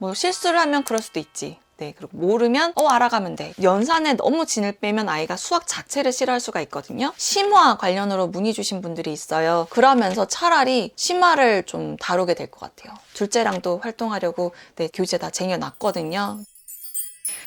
뭐 실수를 하면 그럴 수도 있지. 네, 그리고 모르면 알아가면 돼. 연산에 너무 진을 빼면 아이가 수학 자체를 싫어할 수가 있거든요. 심화 관련으로 문의 주신 분들이 있어요. 그러면서 차라리 심화를 좀 다루게 될 것 같아요. 둘째랑도 활동하려고 교재 다 쟁여놨거든요.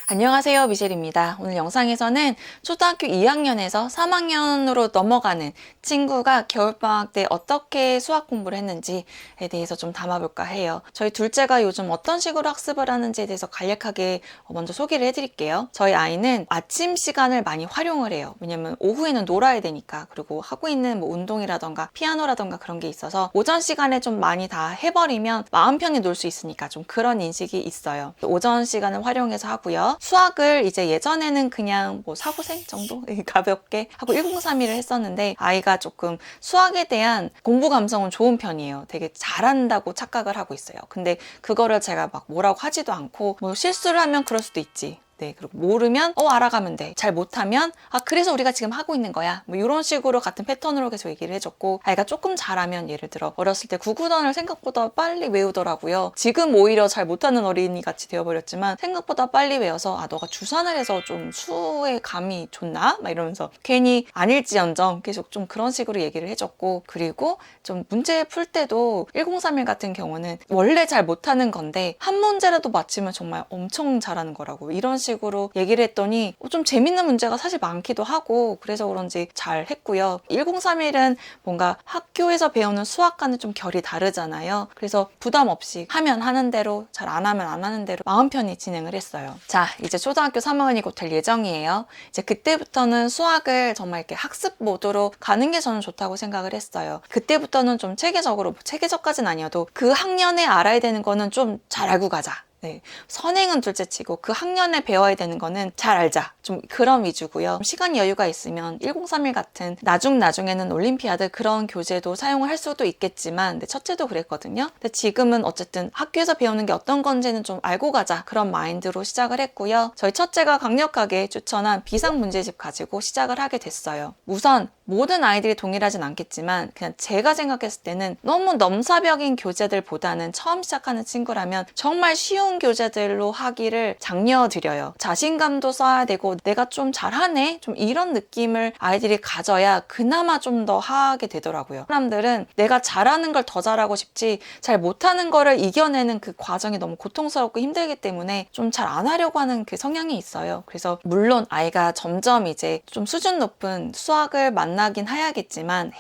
안녕하세요, 미셸입니다. 오늘 영상에서는 초등학교 2학년에서 3학년으로 넘어가는 친구가 겨울방학 때 어떻게 수학 공부를 했는지에 대해서 좀 담아볼까 해요. 저희 둘째가 요즘 어떤 식으로 학습을 하는지에 대해서 간략하게 먼저 소개를 해드릴게요. 저희 아이는 아침 시간을 많이 활용을 해요. 왜냐면 오후에는 놀아야 되니까. 그리고 하고 있는 뭐 운동이라던가 피아노라던가 그런 게 있어서 오전 시간에 좀 많이 다 해버리면 마음 편히 놀 수 있으니까 좀 그런 인식이 있어요. 오전 시간을 활용해서 하고요. 수학을 이제 예전에는 그냥 뭐 사고생 정도 가볍게 하고 1031을 했었는데 아이가 조금 수학에 대한 공부 감성은 좋은 편이에요. 되게 잘한다고 착각을 하고 있어요. 근데 그거를 제가 막 뭐라고 하지도 않고 뭐 실수를 하면 그럴 수도 있지. 네, 그리고 모르면 알아가면 돼. 잘 못하면 그래서 우리가 지금 하고 있는 거야. 뭐 이런 식으로 같은 패턴으로 계속 얘기를 해줬고 아이가 조금 잘하면 예를 들어 어렸을 때 구구단을 생각보다 빨리 외우더라고요. 지금 오히려 잘 못하는 어린이 같이 되어버렸지만 생각보다 빨리 외워서 너가 주산을 해서 좀 수의 감이 좋나? 막 이러면서 괜히 아닐지언정 계속 좀 그런 식으로 얘기를 해줬고 그리고 좀 문제 풀 때도 1031 같은 경우는 원래 잘 못하는 건데 한 문제라도 맞히면 정말 엄청 잘하는 거라고 이런 식으로 얘기를 했더니 좀 재밌는 문제가 사실 많기도 하고 그래서 그런지 잘 했고요. 1031은 뭔가 학교에서 배우는 수학과는 좀 결이 다르잖아요. 그래서 부담 없이 하면 하는 대로 잘 안 하면 안 하는 대로 마음 편히 진행을 했어요. 자, 이제 초등학교 3학년이 곧 될 예정이에요. 이제 그때부터는 수학을 정말 이렇게 학습 모드로 가는 게 저는 좋다고 생각을 했어요. 그때부터는 좀 체계적으로, 체계적까지는 아니어도 그 학년에 알아야 되는 거는 좀 잘 알고 가자. 네, 선행은 둘째치고 그 학년에 배워야 되는 거는 잘 알자. 좀 그런 위주고요. 시간 여유가 있으면 1031 같은 나중에는 올림피아드 그런 교재도 사용을 할 수도 있겠지만 첫째도 그랬거든요. 근데 지금은 어쨌든 학교에서 배우는 게 어떤 건지는 좀 알고 가자. 그런 마인드로 시작을 했고요. 저희 첫째가 강력하게 추천한 비상 문제집 가지고 시작을 하게 됐어요. 우선 모든 아이들이 동일하진 않겠지만 그냥 제가 생각했을 때는 너무 넘사벽인 교재들보다는 처음 시작하는 친구라면 정말 쉬운 교재들로 하기를 장려드려요. 자신감도 써야 되고 내가 좀 잘하네? 좀 이런 느낌을 아이들이 가져야 그나마 좀 더 하게 되더라고요. 사람들은 내가 잘하는 걸 더 잘하고 싶지 잘 못하는 거를 이겨내는 그 과정이 너무 고통스럽고 힘들기 때문에 좀 잘 안 하려고 하는 그 성향이 있어요. 그래서 물론 아이가 점점 이제 좀 수준 높은 수학을 만나긴 해야겠지만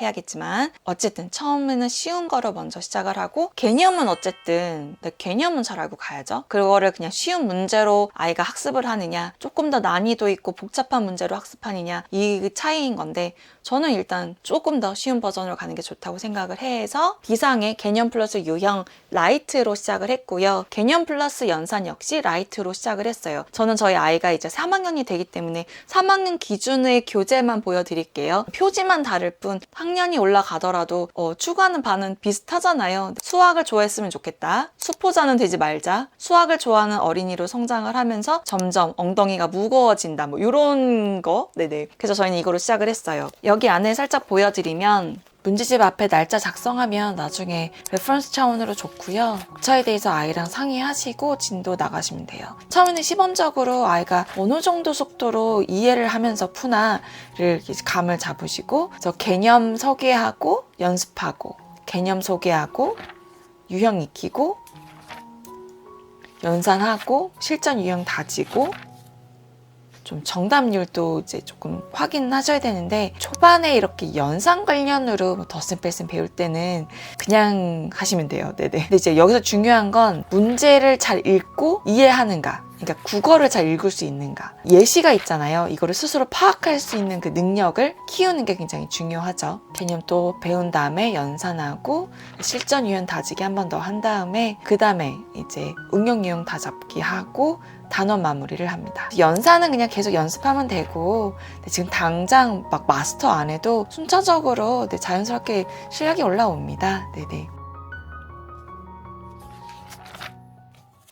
어쨌든 처음에는 쉬운 거로 먼저 시작을 하고 개념은 어쨌든 개념은 잘 알고 가야죠. 그거를 그냥 쉬운 문제로 아이가 학습을 하느냐 조금 더 난이도 있고 복잡한 문제로 학습하느냐 이 차이인 건데 저는 일단 조금 더 쉬운 버전으로 가는 게 좋다고 생각을 해서 비상의 개념 플러스 유형 라이트로 시작을 했고요. 개념 플러스 연산 역시 라이트로 시작을 했어요. 저는 저희 아이가 이제 3학년이 되기 때문에 3학년 기준의 교재만 보여드릴게요. 표지만 다를 뿐 학년이 올라가더라도 추구하는 바는 비슷하잖아요. 수학을 좋아했으면 좋겠다. 수포자는 되지 말자. 수학을 좋아하는 어린이로 성장을 하면서 점점 엉덩이가 무거워진다. 뭐 이런 거. 네네. 그래서 저희는 이거로 시작을 했어요. 여기 안에 살짝 보여드리면 문제집 앞에 날짜 작성하면 나중에 레퍼런스 차원으로 좋고요. 차에 대해서 아이랑 상의하시고 진도 나가시면 돼요. 처음에는 시범적으로 아이가 어느 정도 속도로 이해를 하면서 푸나를 감을 잡으시고 개념 소개하고 연습하고 개념 소개하고 유형 익히고 연산하고 실전 유형 다지고 좀 정답률도 이제 조금 확인하셔야 되는데 초반에 이렇게 연산 관련으로 뭐 덧셈 뺄셈 배울 때는 그냥 하시면 돼요. 네네. 근데 이제 여기서 중요한 건 문제를 잘 읽고 이해하는가. 그러니까 국어를 잘 읽을 수 있는가. 예시가 있잖아요. 이거를 스스로 파악할 수 있는 그 능력을 키우는 게 굉장히 중요하죠. 개념 또 배운 다음에 연산하고 실전 유형 다지기 한 번 더 한 다음에 그 다음에 이제 응용 유형 다잡기 하고 단원 마무리를 합니다. 연산은 그냥 계속 연습하면 되고 지금 당장 막 마스터 안 해도 순차적으로 자연스럽게 실력이 올라옵니다. 네네.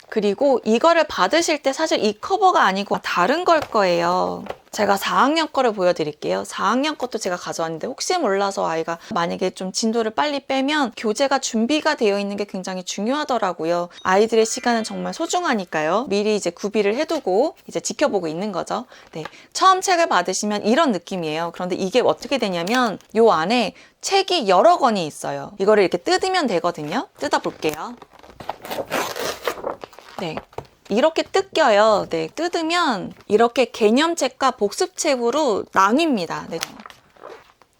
그리고 이거를 받으실 때 사실 이 커버가 아니고 다른 걸 거예요. 제가 4학년 거를 보여드릴게요. 4학년 것도 제가 가져왔는데 혹시 몰라서 아이가 만약에 좀 진도를 빨리 빼면 교재가 준비가 되어 있는 게 굉장히 중요하더라고요. 아이들의 시간은 정말 소중하니까요. 미리 이제 구비를 해두고 이제 지켜보고 있는 거죠. 네, 처음 책을 받으시면 이런 느낌이에요. 그런데 이게 어떻게 되냐면 요 안에 책이 여러 권이 있어요. 이거를 이렇게 뜯으면 되거든요. 뜯어볼게요. 네. 이렇게 뜯겨요. 네, 뜯으면 이렇게 개념책과 복습책으로 나뉩니다. 네.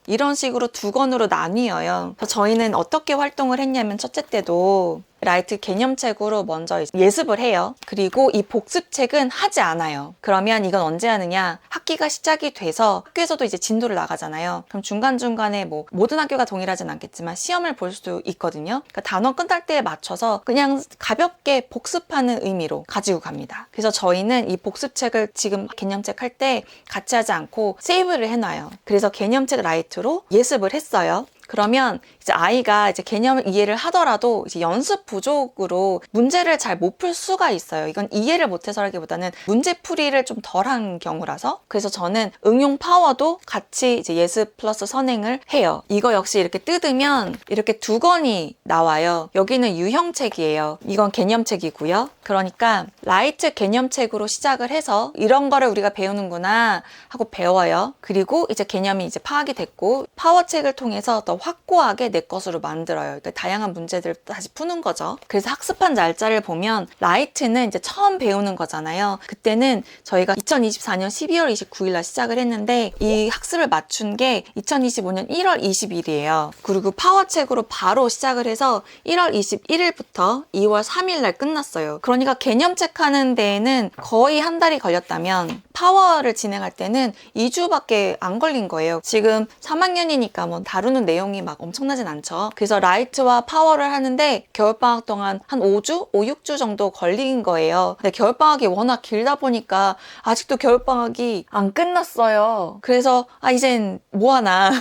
이런 식으로 두 권으로 나뉘어요. 저희는 어떻게 활동을 했냐면 첫째 때도 라이트 개념책으로 먼저 예습을 해요. 그리고 이 복습책은 하지 않아요. 그러면 이건 언제 하느냐? 학기가 시작이 돼서 학교에서도 이제 진도를 나가잖아요. 그럼 중간중간에 뭐 모든 학교가 동일하진 않겠지만 시험을 볼 수도 있거든요. 그러니까 단원 끝날 때에 맞춰서 그냥 가볍게 복습하는 의미로 가지고 갑니다. 그래서 저희는 이 복습책을 지금 개념책 할 때 같이 하지 않고 세이브를 해놔요. 그래서 개념책 라이트로 예습을 했어요. 그러면 이제 아이가 이제 개념을 이해를 하더라도 이제 연습 부족으로 문제를 잘 못 풀 수가 있어요. 이건 이해를 못해서라기보다는 문제풀이를 좀 덜한 경우라서. 그래서 저는 응용 파워도 같이 이제 예습 플러스 선행을 해요. 이거 역시 이렇게 뜯으면 이렇게 두 권이 나와요. 여기는 유형책이에요. 이건 개념책이고요. 그러니까 라이트 개념책으로 시작을 해서 이런 거를 우리가 배우는구나 하고 배워요. 그리고 이제 개념이 이제 파악이 됐고 파워책을 통해서 더 확고하게 내 것으로 만들어요. 그러니까 다양한 문제들을 다시 푸는 거죠. 그래서 학습한 날짜를 보면 라이트는 이제 처음 배우는 거잖아요. 그때는 저희가 2024년 12월 29일 날 시작을 했는데 이 학습을 맞춘 게 2025년 1월 20일이에요. 그리고 파워책으로 바로 시작을 해서 1월 21일부터 2월 3일 날 끝났어요. 그러니까 개념책 하는 데에는 거의 한 달이 걸렸다면 파워를 진행할 때는 2주밖에 안 걸린 거예요. 지금 3학년이니까 뭐 다루는 내용이 막 엄청나진 않죠. 그래서 라이트와 파워를 하는데 겨울방학 동안 한 5주? 5, 6주 정도 걸린 거예요. 근데 겨울방학이 워낙 길다 보니까 아직도 겨울방학이 안 끝났어요. 그래서 이젠 뭐하나.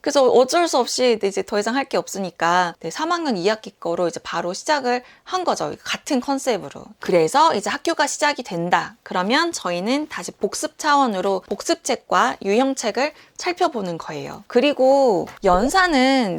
그래서 어쩔 수 없이 이제 더 이상 할 게 없으니까 3학년 2학기 거로 이제 바로 시작을 한 거죠. 같은 컨셉으로. 그래서 이제 학교가 시작이 된다. 그러면 저희는 다시 복습 차원으로 복습책과 유형책을 살펴보는 거예요. 그리고 연산은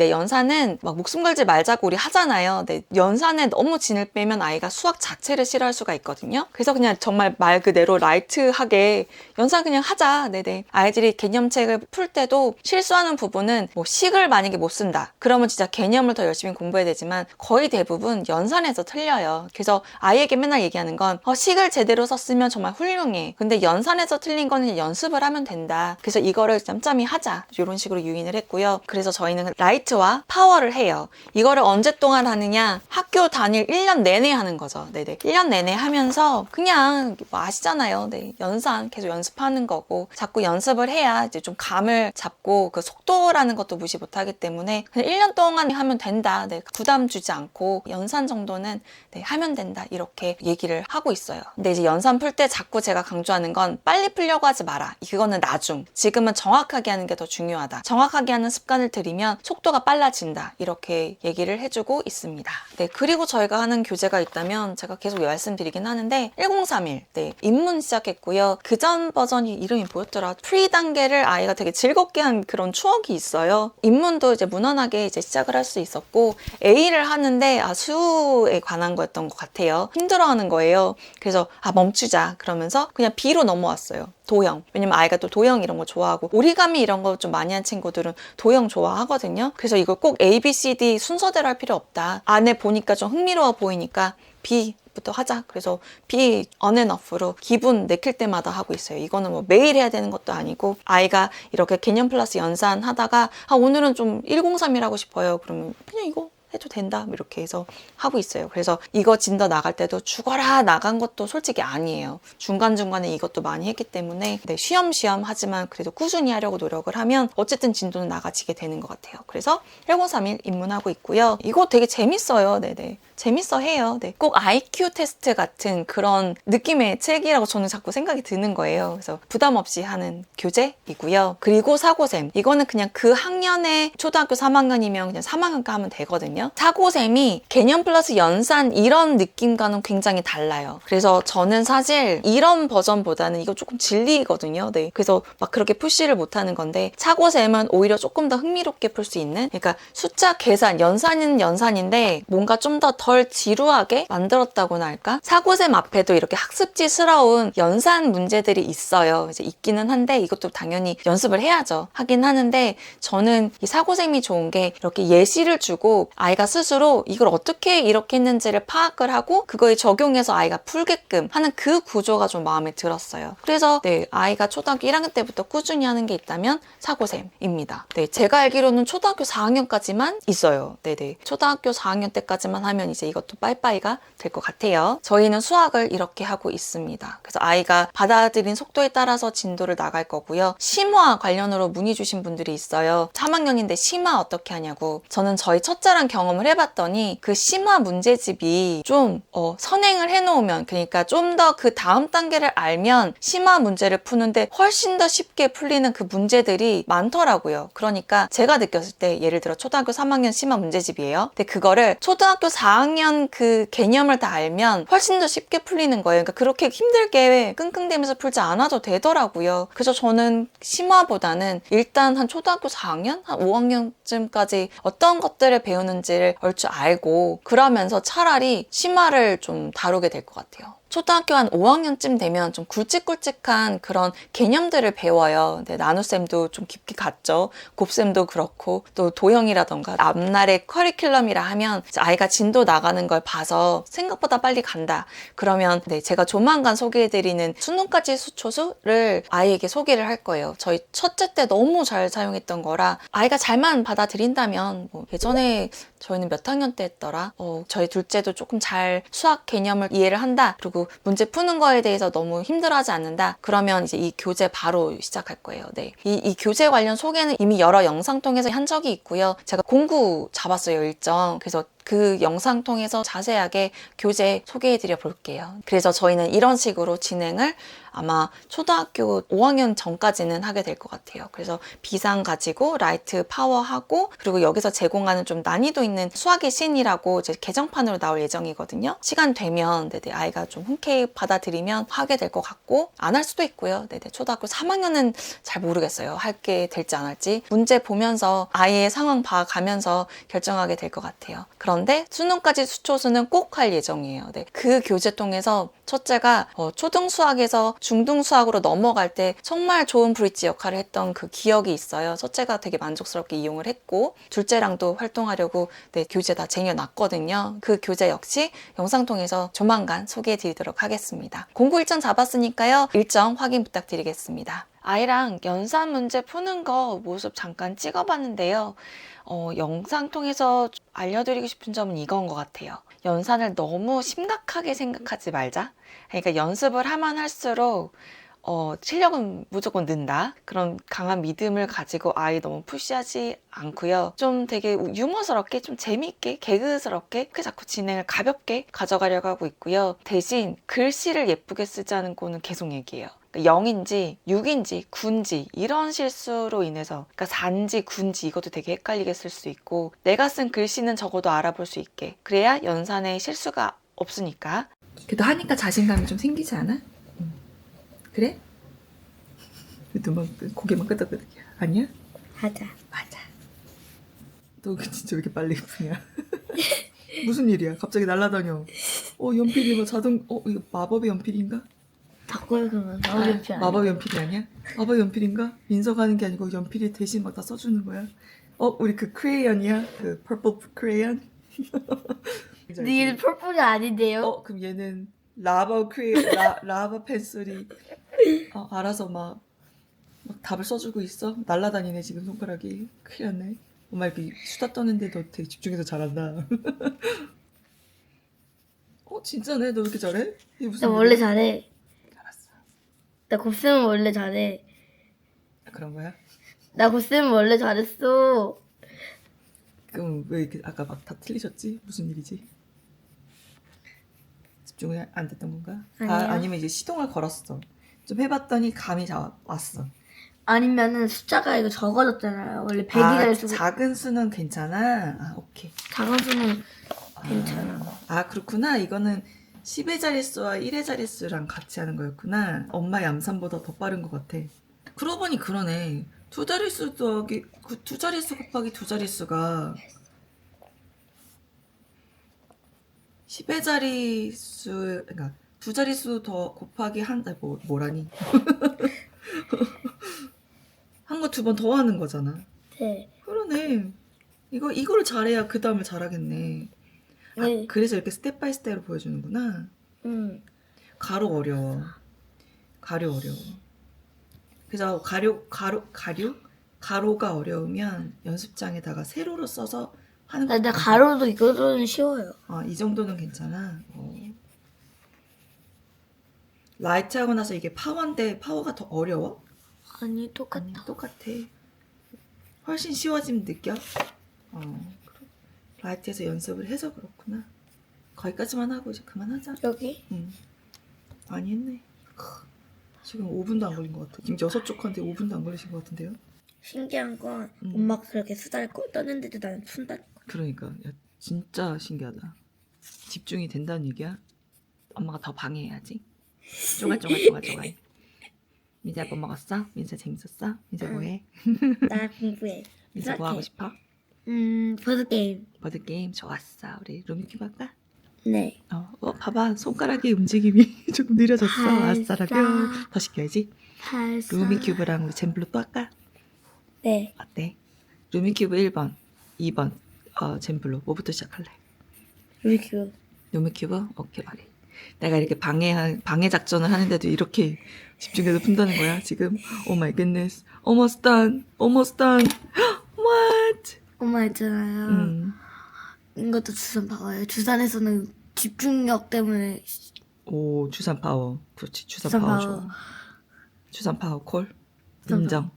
막 목숨 걸지 말자고 우리 하잖아요. 연산에 너무 진을 빼면 아이가 수학 자체를 싫어할 수가 있거든요. 그래서 그냥 정말 말 그대로 라이트하게 연산 그냥 하자. 네네. 아이들이 개념책을 풀 때도 실수하는 부분은 뭐 식을 만약에 못 쓴다. 그러면 진짜 개념을 더 열심히 공부해야 되지만 거의 대부분 연산에서 틀려요. 그래서 아이에게 맨날 얘기하는 건 식을 제대로 썼으면 정말 훌륭해. 근데 연산에서 틀린 거는 연습을 하면 된다. 그래서 이거를 짬짬이 하자. 이런 식으로 유인을 했고요. 그래서 저희는 라이트와 파워를 해요. 이거를 언제 동안 하느냐? 학교 다닐 1년 내내 하는 거죠. 네네. 1년 내내 하면서 그냥 뭐 아시잖아요. 네. 연산 계속 연습하는 거고 자꾸 연습을 해야 이제 좀 감을 잡고 그 속도라는 것도 무시 못하기 때문에 그냥 1년 동안 하면 된다. 네. 부담 주지 않고 연산 정도는 하면 된다. 이렇게 얘기를 하고 있어요. 근데 이제 연산 풀 때 자꾸 제가 강조하는 건 빨리 풀려고 하지 마라. 이거는 나중. 지금은 정확하게 하는 게 더 중요하다. 정확하게 하는 습관을 들이면 속도가 빨라진다. 이렇게 얘기를 해주고 있습니다. 네, 그리고 저희가 하는 교재가 있다면 제가 계속 말씀드리긴 하는데 1031 입문 시작했고요. 그전 버전이 이름이 뭐였더라? 프리 단계를 아이가 되게 즐겁게 한 그런 추억이 있어요. 입문도 이제 무난하게 이제 시작을 할 수 있었고 A를 하는데 수에 관한 거였던 것 같아요. 힘들어하는 거예요. 그래서 멈추자 그러면서 그냥 B로 넘어왔어요. 도형. 왜냐면 아이가 또 도형 이런 거 좋아하고 오리가미 이런 거 좀 많이 한 친구들은 도형 좋아하거든요. 그래서 이걸 꼭 A, B, C, D 순서대로 할 필요 없다. 안에 보니까 좀 흥미로워 보이니까 B부터 하자. 그래서 B on and off로 기분 내킬 때마다 하고 있어요. 이거는 뭐 매일 해야 되는 것도 아니고 아이가 이렇게 개념 플러스 연산 하다가 오늘은 좀 103일 하고 싶어요. 그러면 그냥 이거 해도 된다 이렇게 해서 하고 있어요. 그래서 이거 진도 나갈 때도 죽어라 나간 것도 솔직히 아니에요. 중간중간에 이것도 많이 했기 때문에 쉬엄쉬엄 하지만 그래도 꾸준히 하려고 노력을 하면 어쨌든 진도는 나가지게 되는 것 같아요. 그래서 1031 입문하고 있고요. 이거 되게 재밌어요. 네네. 재밌어 해요. 네. 꼭 IQ 테스트 같은 그런 느낌의 책이라고 저는 자꾸 생각이 드는 거예요. 그래서 부담 없이 하는 교재이고요. 그리고 사고샘. 이거는 그냥 그 학년에 초등학교 3학년이면 그냥 3학년과 하면 되거든요. 사고샘이 개념 플러스 연산 이런 느낌과는 굉장히 달라요. 그래서 저는 사실 이런 버전보다는 이거 조금 질리거든요. 네. 그래서 막 그렇게 푸시를 못하는 건데 사고샘은 오히려 조금 더 흥미롭게 풀 수 있는, 그러니까 숫자 계산, 연산은 연산인데 뭔가 좀 더 덜 지루하게 만들었다고나 할까? 사고샘 앞에도 이렇게 학습지스러운 연산 문제들이 있어요. 이제 있기는 한데 이것도 당연히 연습을 해야죠. 하긴 하는데 저는 이 사고샘이 좋은 게 이렇게 예시를 주고 아이가 스스로 이걸 어떻게 이렇게 했는지를 파악을 하고 그거에 적용해서 아이가 풀게끔 하는 그 구조가 좀 마음에 들었어요. 그래서 네, 아이가 초등학교 1학년 때부터 꾸준히 하는 게 있다면 사고샘입니다. 네, 제가 알기로는 초등학교 4학년까지만 있어요. 네네. 초등학교 4학년 때까지만 하면 이제 이것도 빠이빠이가 될 것 같아요. 저희는 수학을 이렇게 하고 있습니다. 그래서 아이가 받아들인 속도에 따라서 진도를 나갈 거고요. 심화 관련으로 문의 주신 분들이 있어요. 3학년인데 심화 어떻게 하냐고. 저는 저희 첫째랑 경험을 해봤더니 그 심화 문제집이 좀 선행을 해놓으면, 그러니까 좀 더 그 다음 단계를 알면 심화 문제를 푸는데 훨씬 더 쉽게 풀리는 그 문제들이 많더라고요. 그러니까 제가 느꼈을 때 예를 들어 초등학교 3학년 심화 문제집이에요. 근데 그거를 초등학교 4학년 그 개념을 다 알면 훨씬 더 쉽게 풀리는 거예요. 그러니까 그렇게 힘들게 끙끙대면서 풀지 않아도 되더라고요. 그래서 저는 심화보다는 일단 한 초등학교 4학년? 한 5학년쯤까지 어떤 것들을 배우는지를 얼추 알고 그러면서 차라리 심화를 좀 다루게 될 것 같아요. 초등학교 한 5학년쯤 되면 좀 굵직굵직한 그런 개념들을 배워요. 근데 나눗셈도 좀 깊게 갔죠. 곱셈도 그렇고 또 도형이라던가 앞날의 커리큘럼이라 하면 아이가 진도 나가는 걸 봐서 생각보다 빨리 간다. 그러면 네, 제가 조만간 소개해드리는 수능까지 수초수를 아이에게 소개를 할 거예요. 저희 첫째 때 너무 잘 사용했던 거라 아이가 잘만 받아들인다면 예전에 저희는 몇 학년 때 했더라? 저희 둘째도 조금 잘 수학 개념을 이해를 한다. 그리고 문제 푸는 거에 대해서 너무 힘들어하지 않는다. 그러면 이제 이 교재 바로 시작할 거예요. 네. 이 교재 관련 소개는 이미 여러 영상 통해서 한 적이 있고요. 제가 공구 잡았어요, 일정. 그래서 그 영상 통해서 자세하게 교재 소개해드려 볼게요. 그래서 저희는 이런 식으로 진행을 아마 초등학교 5학년 전까지는 하게 될 것 같아요. 그래서 비상 가지고 라이트 파워하고 그리고 여기서 제공하는 좀 난이도 있는 수학의 신이라고 이제 개정판으로 나올 예정이거든요. 시간 되면 네네, 아이가 좀 흔쾌히 받아들이면 하게 될 것 같고 안 할 수도 있고요. 네네, 초등학교 3학년은 잘 모르겠어요. 할게 될지 안 할지. 문제 보면서 아이의 상황 봐가면서 결정하게 될 것 같아요. 그런데 수능까지 수초수는 꼭 할 예정이에요. 네. 그 교재 통해서 첫째가 초등 수학에서 중등 수학으로 넘어갈 때 정말 좋은 브릿지 역할을 했던 그 기억이 있어요. 첫째가 되게 만족스럽게 이용을 했고 둘째랑도 활동하려고 네, 교재 다 쟁여놨거든요. 그 교재 역시 영상 통해서 조만간 소개해 드리도록 하겠습니다. 공부 일정 잡았으니까요. 일정 확인 부탁드리겠습니다. 아이랑 연산 문제 푸는 거 모습 잠깐 찍어봤는데요. 영상 통해서 알려드리고 싶은 점은 이건 것 같아요. 연산을 너무 심각하게 생각하지 말자. 그러니까 연습을 하면 할수록 실력은 무조건 는다. 그런 강한 믿음을 가지고 아이 너무 푸시하지 않고요. 좀 되게 유머스럽게, 좀 재미있게, 개그스럽게 이렇게 자꾸 진행을 가볍게 가져가려고 하고 있고요. 대신 글씨를 예쁘게 쓰자는 거는 계속 얘기해요. 0인지 6인지 9인지 이런 실수로 인해서 그러니까 4인지 9인지 이것도 되게 헷갈리게 쓸 수 있고 내가 쓴 글씨는 적어도 알아볼 수 있게 그래야 연산에 실수가 없으니까. 그래도 하니까 자신감이 좀 생기지 않아? 그래? 눈만 고개만 끄덕끄덕해. 아니야? 하자. 맞아. 너 진짜 왜 이렇게 빨리 푸냐? 무슨 일이야? 갑자기 날아다녀. 연필이 뭐 자동 이거 마법의 연필인가? 바꿔요 그러면 마법 연필 아니야? 마법 연필이 아니야? 마법 연필인가? 인석하는 게 아니고 연필이 대신 막 다 써주는 거야? 우리 그 크레이언이야? 그 퍼플 크레이언? 근데 얘는 펄펄이 아닌데요? 그럼 얘는 라바 펜슬이 알아서 막 답을 써주고 있어? 날라다니네 지금 손가락이. 큰일 났네. 엄마 이렇게 수다 떠는데 너 되게 집중해서 잘한다. 진짜네? 너 왜 이렇게 잘해? 이게 무슨 나 원래 일이야? 잘해. 알았어. 나 곱셈은 원래 잘해. 그런 거야? 나 곱셈은 원래 잘했어. 그럼 왜 이렇게 아까 막 다 틀리셨지? 무슨 일이지? 집중이 안 됐던 건가? 아니요. 아니면 이제 시동을 걸었어. 좀 해봤더니 감이 왔어. 아니면은 숫자가 이거 적어졌잖아요. 원래 100이 아, 될 수가. 작은 수는 괜찮아? 아, 오케이. 작은 수는 괜찮아. 아, 그렇구나. 이거는 10의 자릿수와 1의 자릿수랑 같이 하는 거였구나. 엄마의 암산보다 더 빠른 것 같아. 그러고 보니 그러네. 두 자릿수 더하기, 두 자릿수 곱하기 두 자릿수가 10의 자릿수, 그러니까 두 자릿수 더 곱하기 뭐라니? 한 거 두 번 더 하는 거잖아. 네. 그러네. 이거를 잘해야 그 다음을 잘하겠네. 아, 네. 그래서 이렇게 스텝 바이 스텝으로 보여주는구나. 가로 어려워. 그래서 가로가 어려우면 연습장에다가 세로로 써서 하는 거. 근데 가로도 이거는 쉬워요. 아, 이 정도는 괜찮아. 라이트 하고 나서 이게 파워인데 파워가 더 어려워? 아니 똑같아. 아니, 똑같아. 훨씬 쉬워짐 느껴? 라이트에서 연습을 해서 그렇구나. 거기까지만 하고 이제 그만하자. 여기? 응. 많이 했네. 지금 5분도 안 걸린 것 같아. 지금 6쪽한테 5분도 안 걸리신 것 같은데요? 신기한 건 엄마가 그렇게 수다를 떴는데도 나는 푼다. 그러니까 야, 진짜 신기하다. 집중이 된다는 얘기야? 엄마가 더 방해해야지. 쪼갈. 민수야 뭐 먹었어? 민수 재밌었어? 민수 뭐해? 나 공부해. 민수 뭐 하고 싶어? 보드게임. 보드게임 좋았어. 우리 루미큐브 할까? 네. 봐봐. 손가락의 움직임이 조금 느려졌어. 발사. 아싸라뿅. 더 시켜야지. 발사. 루미큐브랑 우리 젠블로 또 할까? 네. 어때? 루미큐브 1번, 2번 젠블로. 뭐부터 시작할래? 루미큐브. 루미큐브? 오케이 말해. 내가 이렇게 방해 작전을 하는데도 이렇게 집중해서 푼다는 거야 지금. 오 마이 굿네스. Almost done. What? 엄마 있잖아요. 이것도 주산 봐봐요. 주산에서는 집중력 때문에 오, 주산 파워. 그렇지, 주산 주산 파워 파워. 좋아. 주산 파워 콜. 주산 인정.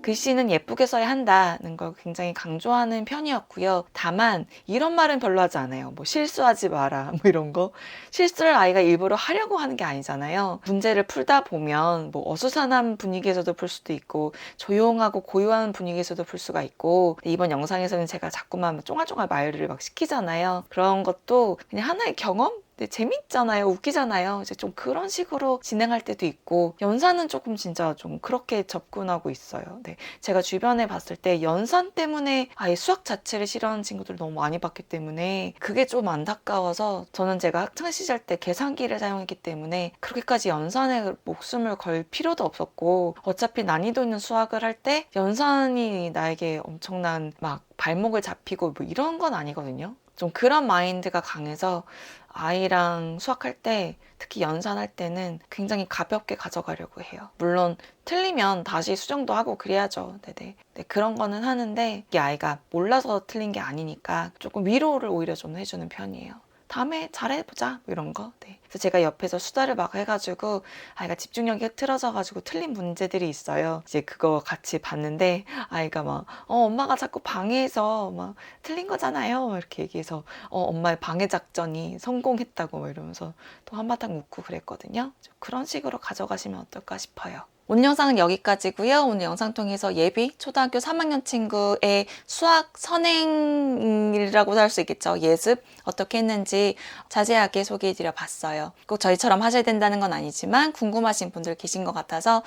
글씨는 예쁘게 써야 한다는 걸 굉장히 강조하는 편이었고요. 다만 이런 말은 별로 하지 않아요. 뭐 실수하지 마라 뭐 이런 거. 실수를 아이가 일부러 하려고 하는 게 아니잖아요. 문제를 풀다 보면 뭐 어수선한 분위기에서도 풀 수도 있고 조용하고 고요한 분위기에서도 풀 수가 있고, 이번 영상에서는 제가 자꾸만 쫑알쫑알 말을 막 시키잖아요. 그런 것도 그냥 하나의 경험? 근데 재밌잖아요. 웃기잖아요. 이제 좀 그런 식으로 진행할 때도 있고, 연산은 조금 진짜 좀 그렇게 접근하고 있어요. 네. 제가 주변에 봤을 때 연산 때문에 아예 수학 자체를 싫어하는 친구들을 너무 많이 봤기 때문에 그게 좀 안타까워서, 저는 제가 학창시절 때 계산기를 사용했기 때문에 그렇게까지 연산에 목숨을 걸 필요도 없었고, 어차피 난이도 있는 수학을 할 때 연산이 나에게 엄청난 막 발목을 잡히고 뭐 이런 건 아니거든요. 좀 그런 마인드가 강해서 아이랑 수학할 때, 특히 연산할 때는 굉장히 가볍게 가져가려고 해요. 물론 틀리면 다시 수정도 하고 그래야죠. 네네. 네, 그런 거는 하는데 이게 아이가 몰라서 틀린 게 아니니까 조금 위로를 오히려 좀 해주는 편이에요. 다음에 잘해보자 뭐 이런 거. 네. 그래서 제가 옆에서 수다를 막 해가지고 아이가 집중력이 흐트러져가지고 틀린 문제들이 있어요. 이제 그거 같이 봤는데 아이가 막 엄마가 자꾸 방해해서 막 틀린 거잖아요 이렇게 얘기해서 엄마의 방해 작전이 성공했다고 막 이러면서 또 한바탕 웃고 그랬거든요. 그런 식으로 가져가시면 어떨까 싶어요. 오늘 영상은 여기까지고요. 오늘 영상 통해서 예비 초등학교 3학년 친구의 수학 선행이라고도 할 수 있겠죠. 예습 어떻게 했는지 자세하게 소개해드려 봤어요. 꼭 저희처럼 하셔야 된다는 건 아니지만 궁금하신 분들 계신 것 같아서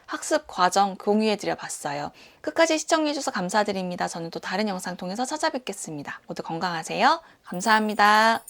학습 과정 공유해드려 봤어요. 끝까지 시청해주셔서 감사드립니다. 저는 또 다른 영상 통해서 찾아뵙겠습니다. 모두 건강하세요. 감사합니다.